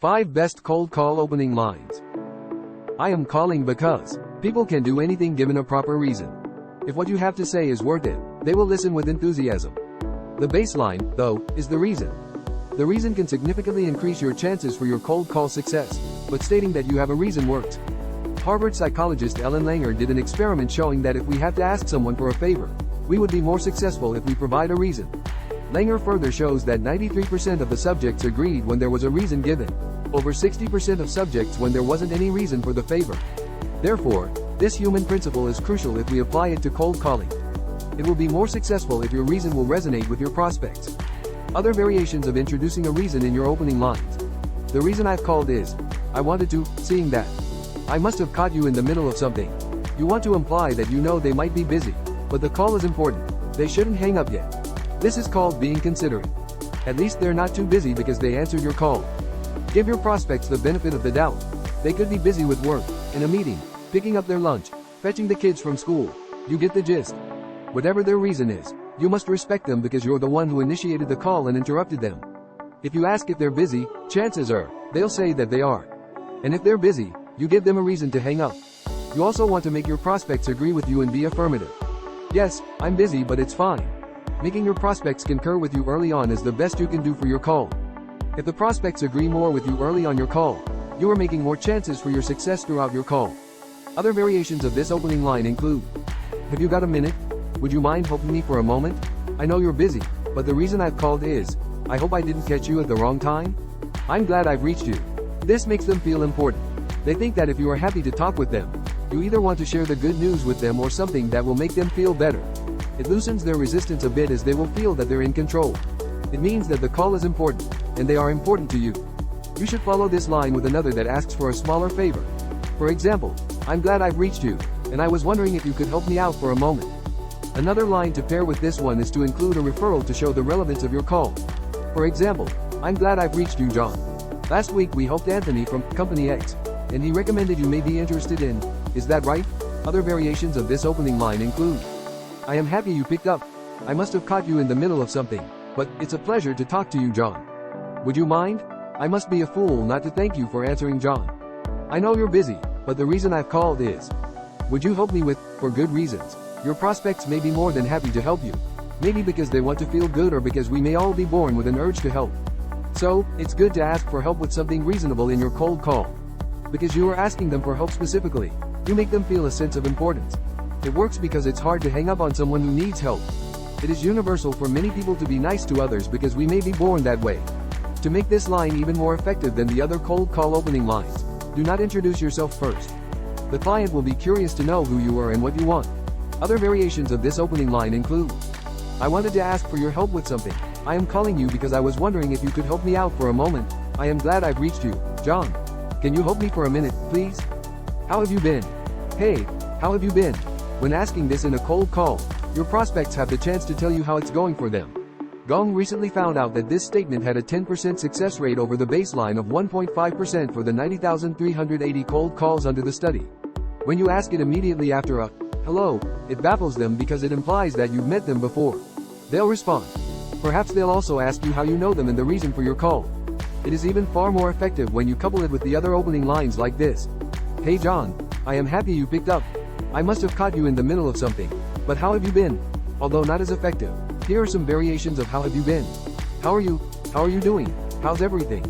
5 Best Cold Call Opening Lines. I am calling because people can do anything given a proper reason. If what you have to say is worth it, they will listen with enthusiasm. The baseline, though, is the reason. The reason can significantly increase your chances for your cold call success, but stating that you have a reason works. Harvard psychologist Ellen Langer did an experiment showing that if we have to ask someone for a favor, we would be more successful if we provide a reason. Langer further shows that 93% of the subjects agreed when there was a reason given, over 60% of subjects when there wasn't any reason for the favor. Therefore, this human principle is crucial if we apply it to cold calling. It will be more successful if your reason will resonate with your prospects. Other variations of introducing a reason in your opening lines. The reason I've called is, I wanted to, seeing that. I must have caught you in the middle of something. You want to imply that you know they might be busy, but the call is important. They shouldn't hang up yet. This is called being considerate. At least they're not too busy because they answered your call. Give your prospects the benefit of the doubt. They could be busy with work, in a meeting, picking up their lunch, fetching the kids from school. You get the gist. Whatever their reason is, you must respect them because you're the one who initiated the call and interrupted them. If you ask if they're busy, chances are, they'll say that they are. And if they're busy, you give them a reason to hang up. You also want to make your prospects agree with you and be affirmative. Yes, I'm busy but it's fine. Making your prospects concur with you early on is the best you can do for your call. If the prospects agree more with you early on your call, you are making more chances for your success throughout your call. Other variations of this opening line include, have you got a minute? Would you mind helping me for a moment? I know you're busy, but the reason I've called is, I hope I didn't catch you at the wrong time? I'm glad I've reached you. This makes them feel important. They think that if you are happy to talk with them, you either want to share the good news with them or something that will make them feel better. It loosens their resistance a bit as they will feel that they're in control. It means that the call is important, and they are important to you. You should follow this line with another that asks for a smaller favor. For example, I'm glad I've reached you, and I was wondering if you could help me out for a moment. Another line to pair with this one is to include a referral to show the relevance of your call. For example, I'm glad I've reached you, John. Last week we helped Anthony from Company X, and he recommended you may be interested in, is that right? Other variations of this opening line include, I am happy you picked up. I must have caught you in the middle of something, but it's a pleasure to talk to you, John. Would you mind? I must be a fool not to thank you for answering, John. I know you're busy, but the reason I've called is, would you help me with, for good reasons? Your prospects may be more than happy to help you. Maybe because they want to feel good or because we may all be born with an urge to help. So, it's good to ask for help with something reasonable in your cold call. Because you are asking them for help specifically, you make them feel a sense of importance. It works because it's hard to hang up on someone who needs help. It is universal for many people to be nice to others because we may be born that way. To make this line even more effective than the other cold call opening lines, do not introduce yourself first. The client will be curious to know who you are and what you want. Other variations of this opening line include, I wanted to ask for your help with something. I am calling you because I was wondering if you could help me out for a moment. I am glad I've reached you, John. Can you help me for a minute, please? How have you been? Hey, how have you been? When asking this in a cold call, your prospects have the chance to tell you how it's going for them. Gong recently found out that this statement had a 10% success rate over the baseline of 1.5% for the 90,380 cold calls under the study. When you ask it immediately after a hello, it baffles them because it implies that you've met them before. They'll respond. Perhaps they'll also ask you how you know them and the reason for your call. It is even far more effective when you couple it with the other opening lines like this. Hey John, I am happy you picked up. I must have caught you in the middle of something. But how have you been? Although not as effective, here are some variations of how have you been. How are you? How are you doing? How's everything?